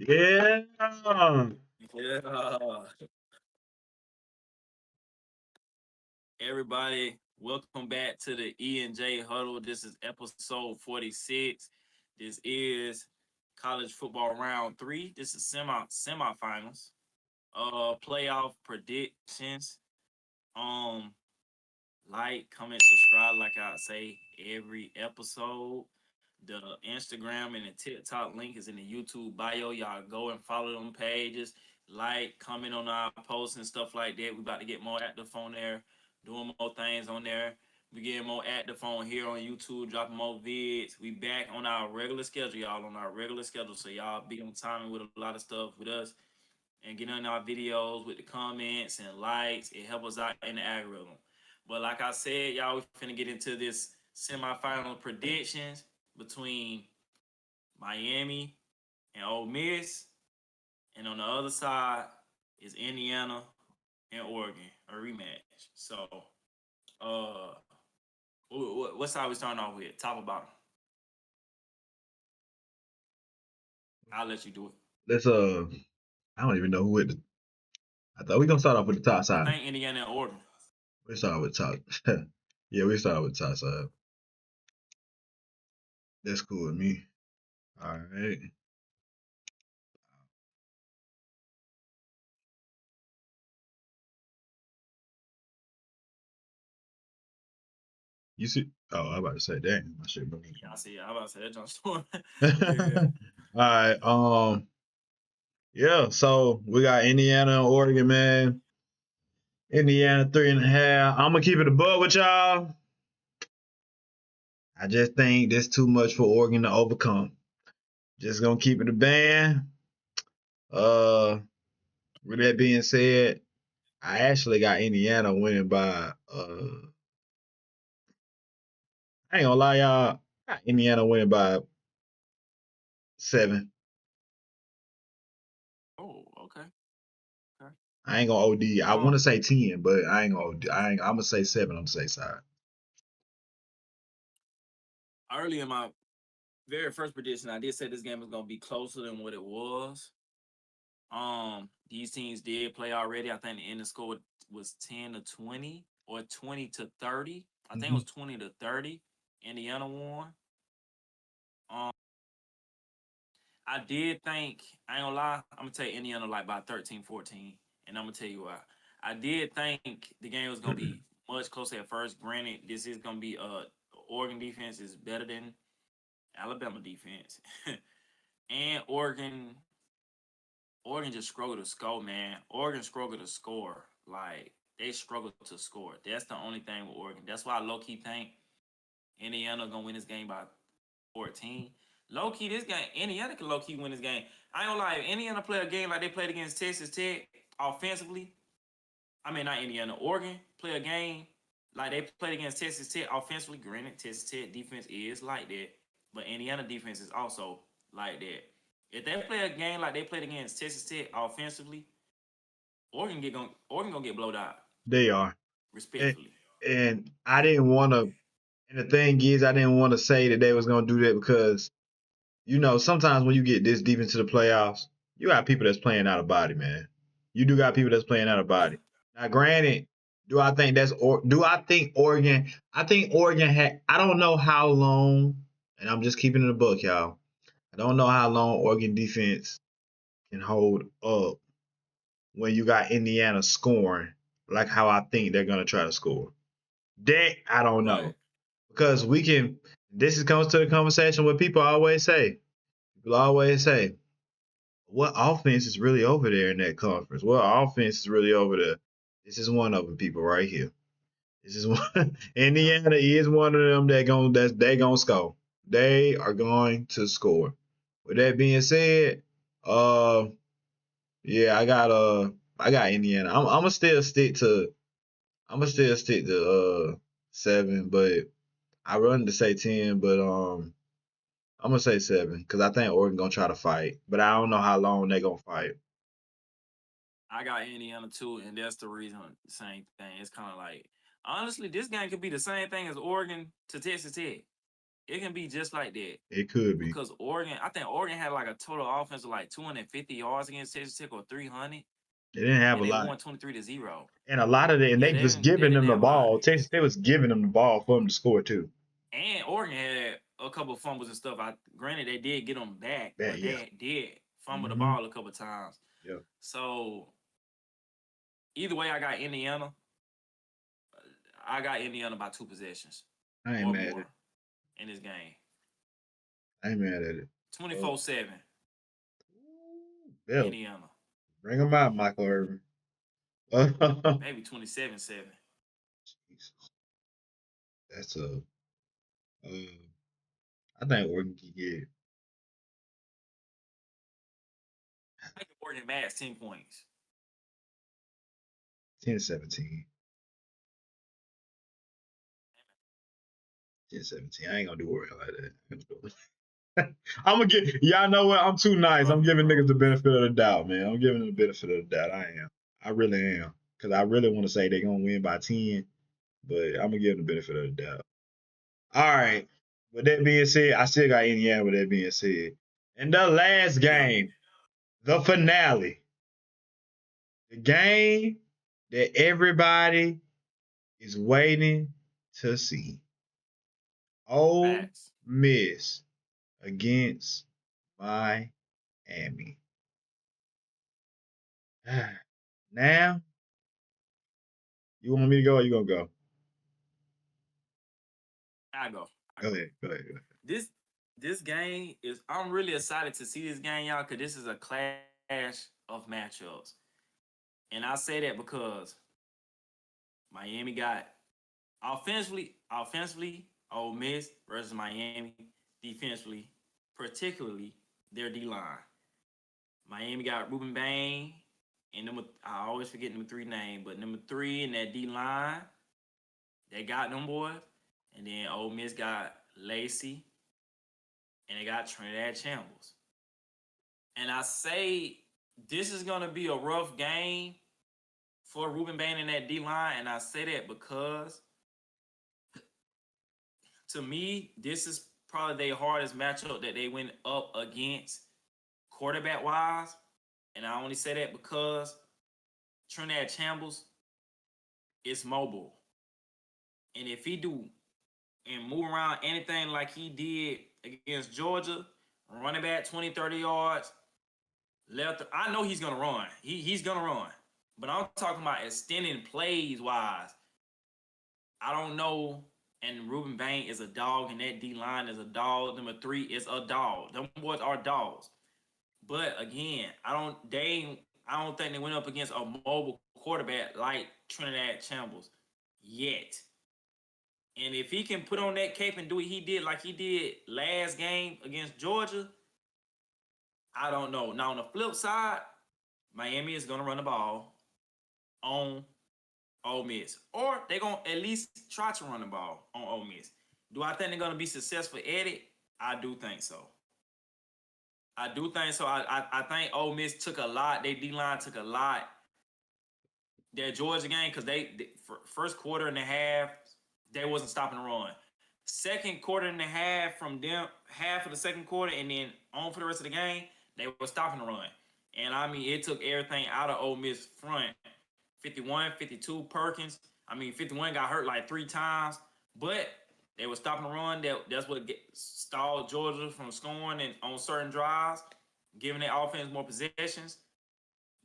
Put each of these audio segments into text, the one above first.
Yeah. Yeah. Everybody, welcome back to the E&J Huddle. This is episode 46. This is college football round 3. This is semifinals. Playoff predictions. Um, like, comment, subscribe, like I say every episode. The Instagram and the TikTok link is in the YouTube bio. Y'all go and follow them pages. Like, comment on our posts and stuff like that. We about to get more active on there, doing more things on there. We getting more active on here on YouTube, dropping more vids. We back on our regular schedule, y'all, on our regular schedule. So y'all be on timing with a lot of stuff with us and get on our videos with the comments and likes. It helps us out in the algorithm. But like I said, y'all, we finna get into this semifinal predictions between Miami and Ole Miss, and on the other side is Indiana and Oregon, a rematch. So, uh, what side we starting off with? Top or bottom? I'll let you do it. Let's I don't even know who it. I thought we gonna start off with the top I side. think Indiana and Oregon. We start with top. Yeah, we start with top side. That's cool with me. All right. You see? Oh, I'm about to say, dang, I should bring Yeah, I see. I about to say that John Storm. it. All right. Yeah. So we got Indiana and Oregon, man. Indiana 3.5. I'm gonna keep it above with y'all. I just think that's too much for Oregon to overcome. Just gonna keep it a band. Uh, with that being said, I actually got Indiana winning by I ain't gonna lie, y'all. I got Indiana winning by 7. Oh, okay. Okay. I ain't gonna OD. I Um, want to say 10, but I ain't gonna OD. I'm gonna say 7 on the safe side. early in my very first prediction, I did say this game was gonna be closer than what it was. These teams did play already. I think the ending score was 10-20 or 20-30. I think it Mm-hmm. was 20-30. Indiana won. Um, I did think, I ain't gonna lie, I'm gonna take Indiana like by 13-14. And I'm gonna tell you why. I did think the game was gonna be much closer at first. Granted, this is gonna be Oregon defense is better than Alabama defense. And Oregon just struggled to score, man. Oregon struggled to score. Like, they struggled to score. That's the only thing with Oregon. That's why I low-key think Indiana gonna win this game by 14. Low-key, this game, Indiana can low-key win this game. I ain't gonna lie, if Indiana play a game like they played against Texas Tech offensively, I mean, not Indiana, Oregon play a game like they played against Texas Tech offensively. Granted, Texas Tech defense is like that, but Indiana defense is also like that. If they play a game like they played against Texas Tech offensively, Oregon gonna get blowed out, They are. And, respectfully. and I didn't want to. And the thing is, I didn't want to say that they was gonna do that because sometimes when you get this deep into the playoffs, you got people that's playing out of body, man. You do got people that's playing out of Yeah. body. Now, granted, do I think that's or do I think Oregon? I think Oregon had. I don't know how long, and I'm just keeping it a book, y'all. I don't know how long Oregon defense can hold up when you got Indiana scoring like how I think they're gonna try to score. That I don't Right. know because we can. This is comes to the conversation what people always say. People always say, what offense is really over there in that conference? What offense is really over there? This is one of them, people right here. This is one. Yeah. Indiana is one of them that they gonna score. They are going to score. With that being said, uh, yeah, I got Indiana. I'm gonna still stick to 7, but I run to say 10, but I'm gonna say 7 because I think Oregon gonna try to fight, but I don't know how long they gonna fight. I got Indiana too, and that's the reason. Same thing. It's kind of like honestly, this game could be the same thing as Oregon to Texas Tech. It can be just like that. It could be. Because I think Oregon had like a total offense of like 250 yards against Texas Tech or 300, They didn't have and a they lot. won 23-0. And a lot of it, and Yeah, they they just didn't, they giving didn't them the have a lot. ball. Texas, they was giving them the ball for them to score too. And Oregon had a couple of fumbles and stuff. Granted, they did get them back, but Yeah. they did fumble the Mm-hmm. ball a couple of times. Yeah. So either way, I got Indiana. I got Indiana by 2 possessions I ain't or mad at more it. in this game. I ain't mad at it. 24-7, Bill, Indiana. bring them out, Michael Irvin. Maybe 27-7. Jesus. That's I think Oregon can get I think Oregon max 10 points. 10-17. 10-17. I ain't gonna do Oregon like that. I'm gonna get y'all know what? I'm too nice. I'm giving niggas the benefit of the doubt, man. I'm giving them the benefit of the doubt. I am. I really am. Cause I really want to say they're gonna win by 10, but I'm gonna give them the benefit of the doubt. All right. With that being said, I still got Indiana with that being said. And the last game, the finale. The game that everybody is waiting to see. Ole Facts. Miss against Miami. Now, you want me to go or you gonna go? I go. Go ahead. Go ahead. This game is, I'm really excited to see this game, y'all, because this is a clash of matchups. And I say that because Miami got offensively, Ole Miss versus Miami, defensively, particularly their D line. Miami got Ruben Bain and I always forget number 3 name, but number 3 in that D line, they got them boys. And then Ole Miss got Lacey, and they got Trinidad Chambliss. And I say this is gonna be a rough game for Ruben Bain in that D line, and I say that because to me, this is probably their hardest matchup that they went up against quarterback wise. And I only say that because Trinidad Chambliss is mobile. And if he do and move around anything like he did against Georgia, running back 20, 30 yards, left, I know he's gonna run. He's gonna run. But I'm talking about extending plays wise. I don't know. And Ruben Bain is a dog, and that D line is a dog. Number 3 is a dog. Them boys are dogs. But again, I don't think they went up against a mobile quarterback like Trinidad Chambliss yet. And if he can put on that cape and do what he did like he did last game against Georgia, I don't know. Now on the flip side, Miami is gonna run the ball on Ole Miss, or they're gonna at least try to run the ball on Ole Miss. Do I think they're gonna be successful at it? I do think so. I do think so. I think Ole Miss took a lot. Their D line took a lot. That Georgia game, because they first quarter and a half, they wasn't stopping the run. Second quarter and a half from them, half of the second quarter, and then on for the rest of the game, they were stopping the run. And I mean, it took everything out of Ole Miss front. 51, 52 Perkins. I mean, 51 got hurt like 3 times, but they were stopping the run. That's what stalled Georgia from scoring and on certain drives, giving their offense more possessions.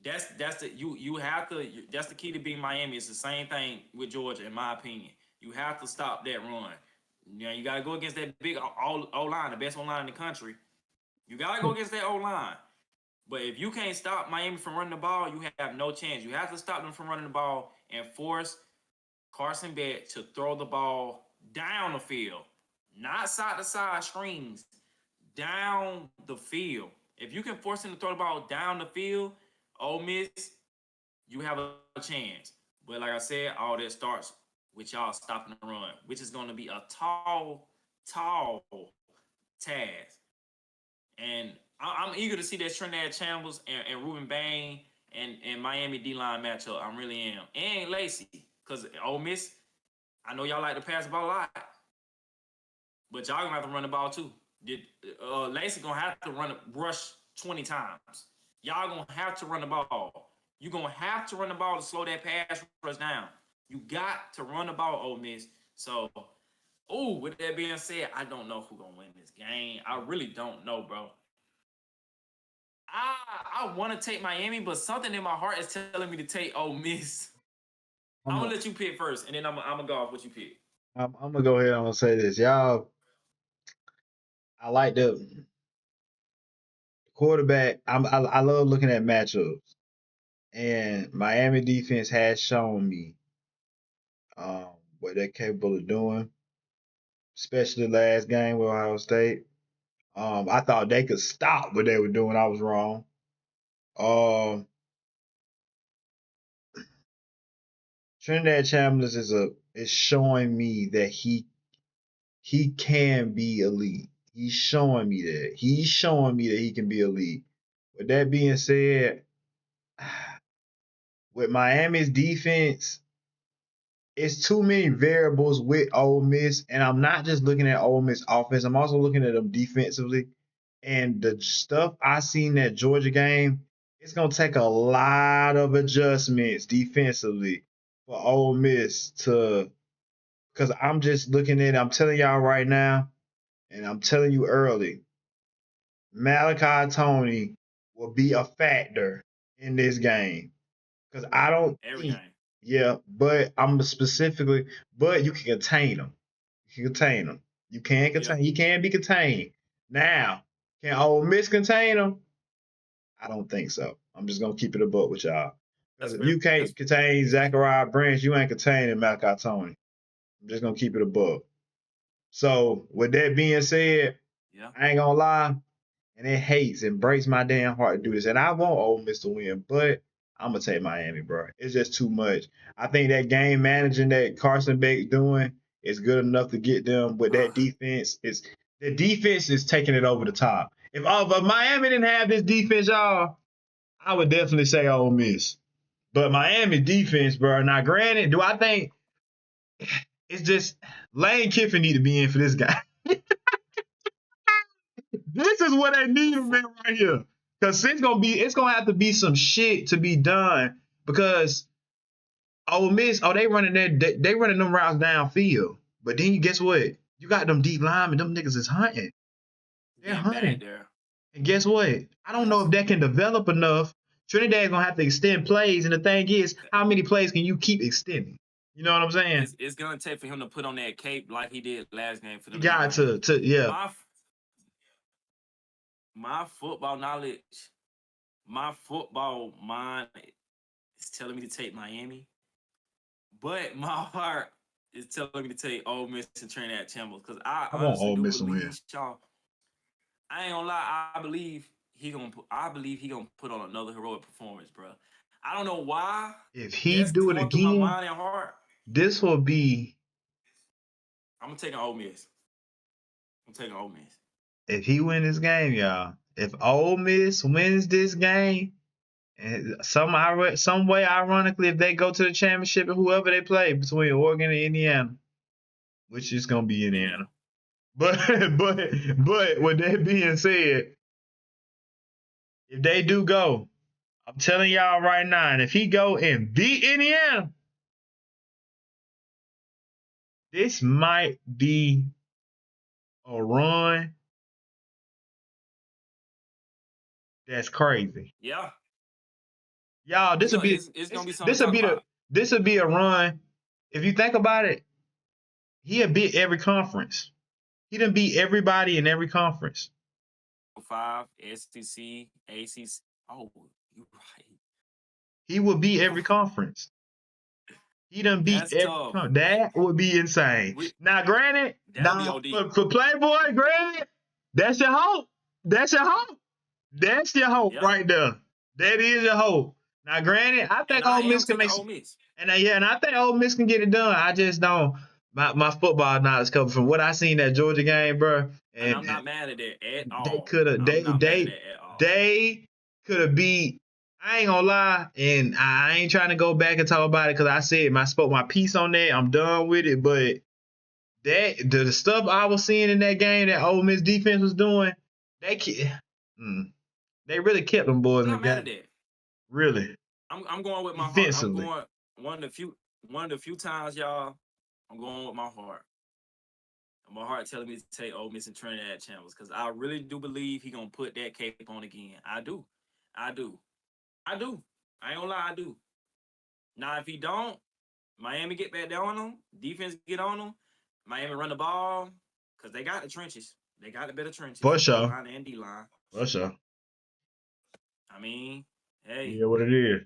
That's the you have to. That's the key to beating Miami. It's the same thing with Georgia, in my opinion. You have to stop that run. You know, you got to go against that big O line, the best O line in the country. You got to go against that O line. But if you can't stop Miami from running the ball, you have no chance. You have to stop them from running the ball and force Carson Beck to throw the ball down the field, not side to side screens, down the field. If you can force him to throw the ball down the field, Ole Miss, you have a chance. But like I said, all that starts with y'all stopping the run, which is going to be a tall task. And I'm eager to see that Trinidad Chambliss and Ruben Bain and Miami D-line matchup. I really am. And Lacey, because Ole Miss, I know y'all like to pass the ball a lot. But y'all gonna have to run the ball too. Lacey gonna have to rush 20 times. Y'all gonna have to run the ball. You gonna have to run the ball to slow that pass rush down. You got to run the ball, Ole Miss. So, with that being said, I don't know who gonna win this game. I really don't know, bro. I want to take Miami, but something in my heart is telling me to take Ole Miss. I'm gonna let you pick first, and then I'm gonna go off what you pick. I'm gonna go ahead and I'm gonna say this, y'all. I like the quarterback. I love looking at matchups, and Miami defense has shown me what they're capable of doing, especially the last game with Ohio State. I thought they could stop what they were doing. I was wrong. Um, Trinidad Chambers is showing me that he can be elite. He's showing me that. He's showing me that he can be elite. With that being said, with Miami's defense, it's too many variables with Ole Miss, and I'm not just looking at Ole Miss offense. I'm also looking at them defensively. And the stuff I seen that Georgia game, it's gonna take a lot of adjustments defensively for Ole Miss to. Because I'm just looking at it. I'm telling y'all right now, and I'm telling you early, Malachi Tony will be a factor in this game. Because I don't Every think, game. yeah, but but you can contain them. You can contain them. You can contain. Yeah. He can be contained. Now, can Ole Miss contain them? I don't think so. I'm just gonna keep it a buck with y'all. Because That's if fair. you can't contain Zachariah Branch, you ain't containing Malachi Tony. I'm just gonna keep it a buck. So with that being said, Yeah. I ain't gonna lie, and it hates and breaks my damn heart to do this. And I want Ole Miss to win, but I'm gonna take Miami, bro. It's just too much. I think that game managing that Carson Beck doing is good enough to get them. But that defense is taking it over the top. If Miami didn't have this defense, y'all, I would definitely say Ole Miss. But Miami defense, bro. Now, granted, do I think it's just Lane Kiffin need to be in for this guy? This is what they need him in right here. Because it's gonna have to be some shit to be done. Because Ole Miss, they running they running them routes downfield. But then guess what? You got them deep linemen, them niggas is hunting. They're Getting back hunting. there. And guess what? I don't know if that can develop enough. Trinidad's gonna have to extend plays, and the thing is, how many plays can you keep extending? You know what I'm saying? It's gonna take for him to put on that cape like he did last game for You them to get got behind. yeah. My football knowledge, my football mind is telling me to take Miami, but my heart is telling me to take Ole Miss and Trinidad Chambers because I I want honestly Ole do Miss to win. believe y'all. I ain't gonna lie. I believe he gonna put on another heroic performance, bro. I don't know why. If he That's do it going through my again, mind and heart. this will be. I'm gonna take an Ole Miss. I'm taking Ole Miss. If he win this game, y'all. If Ole Miss wins this game, and some way ironically, if they go to the championship and whoever they play between Oregon and Indiana, which is gonna be Indiana. But with that being said, if they do go, I'm telling y'all right now, and if he go and beat Indiana, this might be a run that's crazy. Yeah. Y'all, It's gonna be something to talk about. This would be a run. If you think about it, he'll beat every conference. He done beat everybody in every conference. 5, SEC, ACC. Oh, you're right. He will beat every conference. He done beat That's every tough. conference. That would be insane. Now, granted, That would be OD. for Playboy, granted, that's your hope. That's your hope. That's your hope right there. That is your hope. Now, granted, I think Ole Miss can make some. And I think Ole Miss can get it done. I just don't. My football knowledge comes from what I seen that Georgia game, bro. And I'm not mad at that at all. They could have. They could have beat. I ain't gonna lie, and I ain't trying to go back and talk about it because I said I spoke my piece on that. I'm done with it, but the stuff I was seeing in that game that Ole Miss defense was doing, they really kept them boys I'm in the not mad at game. that. Really. I'm going with my heart. I'm Defensively. going one of the few times, y'all. I'm going with my heart. My heart telling me to take Ole Miss and Trinidad Channels because I really do believe he gonna put that cape on again. I do. I do. I do. I ain't gonna lie, I do. Now if he don't, Miami get back down on him, defense get on him, Miami run the ball, because they got the trenches. They got the better trenches, For O sure. line and D line. For sure. I mean, hey. Yeah, what it is.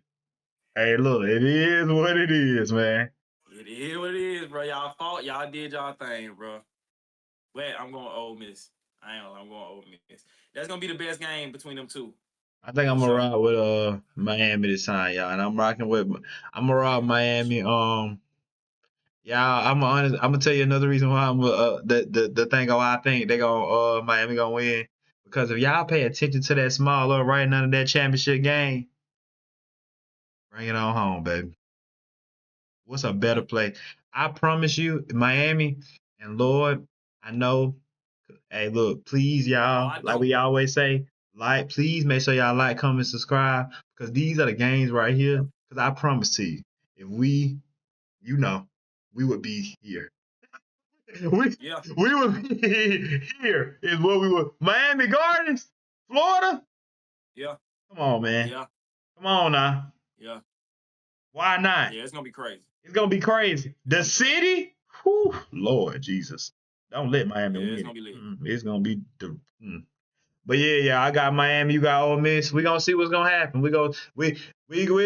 Hey, look, it is what it is, man. It is what it is, bro. Y'all fought, y'all did y'all thing, bro. But I'm going Ole Miss. I ain't gonna lie, I'm going Ole Miss. That's gonna be the best game between them two. I think For I'm gonna sure. ride with Miami this time, y'all. And I'm gonna ride Miami. Yeah, I'm gonna tell you another reason why the thing why I think they gonna Miami gonna win. Because if y'all pay attention to that small little right under that championship game, bring it on home, baby. What's a better play? I promise you, Miami and Lord, I know. Hey, look, please, Oh, y'all, I like don't. we always say, please make sure y'all like, comment, subscribe, because these are the games right here. Yep. Because I promise to you, if we, we would be here. we Yeah. we would be here is what we would. Miami Gardens, Florida. Yeah. Come on, man. Yeah. Come on now. Yeah. Why not? Yeah. It's gonna be crazy. It's gonna be crazy. It's The gonna be crazy. city, whew, Lord Jesus, don't let Miami Yeah, it's win gonna it. be lit. It's gonna be the. But yeah, I got Miami, you got Ole Miss. We gonna see what's gonna happen. We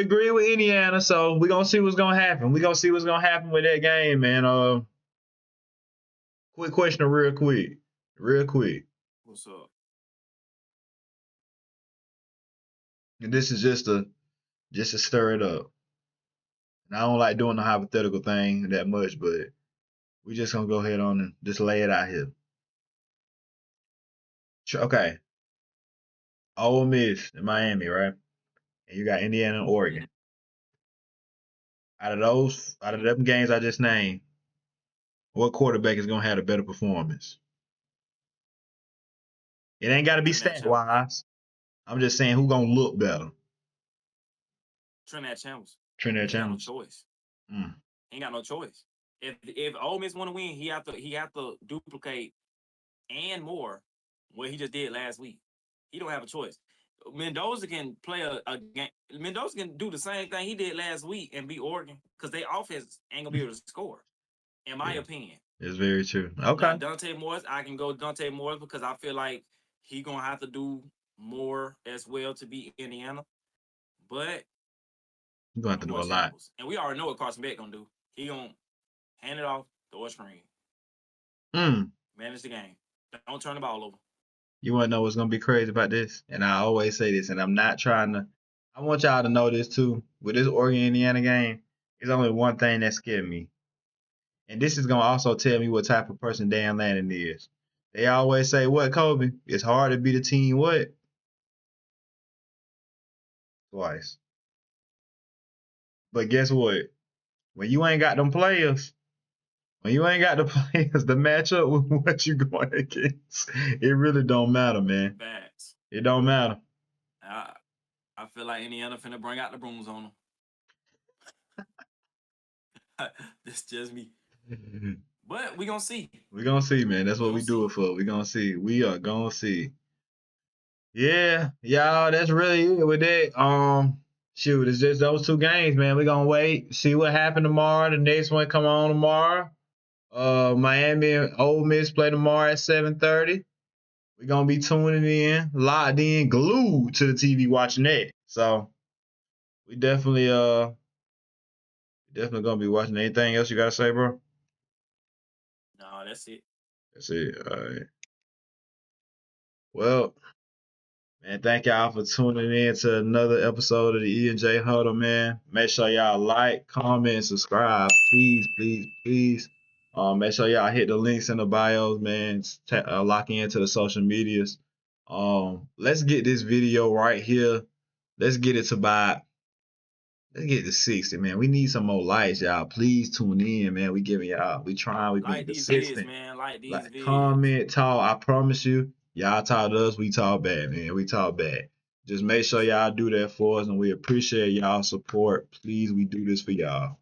agree with Indiana, so we gonna see what's gonna happen. We gonna see what's gonna happen with that game, man. Quick question, real quick. What's up? And this is just to stir it up. And I don't like doing the hypothetical thing that much, but we just gonna go ahead on and just lay it out here. Okay, Ole Miss and Miami, right? And you got Indiana and Mm-hmm. Oregon. Out of them games I just named, what quarterback is gonna have a better performance? It ain't got to be Trinidad stat Channels. wise. I'm just saying who gonna look better. Trinidad Channels. Trinidad He ain't got no Channels. choice. Mm. He ain't got no choice. If Ole Miss want to win, he have to duplicate and more what he just did last week. He don't have a choice. Mendoza can play a game. Mendoza can do the same thing he did last week and beat Oregon because their offense ain't gonna be able to score, in my Yeah, opinion. it's very true. Now Okay, Dante Morris, I can go Dante Morris because I feel like he gonna have to do more as well to beat Indiana. But you're gonna have I'm to do going a lot. Channels, and we already know what Carson Beck gonna do. He gonna hand it off, throw a screen, Mm. manage the game. Don't turn the ball over. You wanna know what's gonna be crazy about this? And I always say this, and I'm not trying to. I want y'all to know this too. With this Oregon Indiana game, there's only one thing that scared me, and this is gonna also tell me what type of person Dan Lannon is. They always say, "What, Kobe? It's hard to beat a team what twice." But guess what? When you ain't got them players, when you ain't got the players to match up with what you going against, it really don't matter, man. Bats. It don't matter. I feel like Indiana finna bring out the brooms on them. This just me. But we gonna see. We gonna see, man. That's We what gonna we do it see. for. We gonna see. We are gonna see. Yeah, y'all. That's really it with that. Shoot, it's just those two games, man. We gonna wait, see what happened tomorrow. The next one come on tomorrow. Miami and Ole Miss play tomorrow at 7:30. We're gonna be tuning in, locked in, glued to the TV watching that. So we definitely gonna be watching. Anything else you gotta say, bro? No, that's it. That's it. All right. Well, man, thank y'all for tuning in to another episode of the E and J Huddle, man. Make sure y'all like, comment, and subscribe, please, please, please. Make sure y'all hit the links in the bios, man. Lock into the social medias. Let's get this video right here. Let's get it to about Let's get to 60, man. We need some more likes, y'all. Please tune in, man. We giving y'all. We trying. We being Like these vids, consistent. man. Like these Like, vids. comment, talk. I promise you, y'all talk to us. We talk bad, man. We talk bad. Just make sure y'all do that for us, and we appreciate y'all support. Please, we do this for y'all.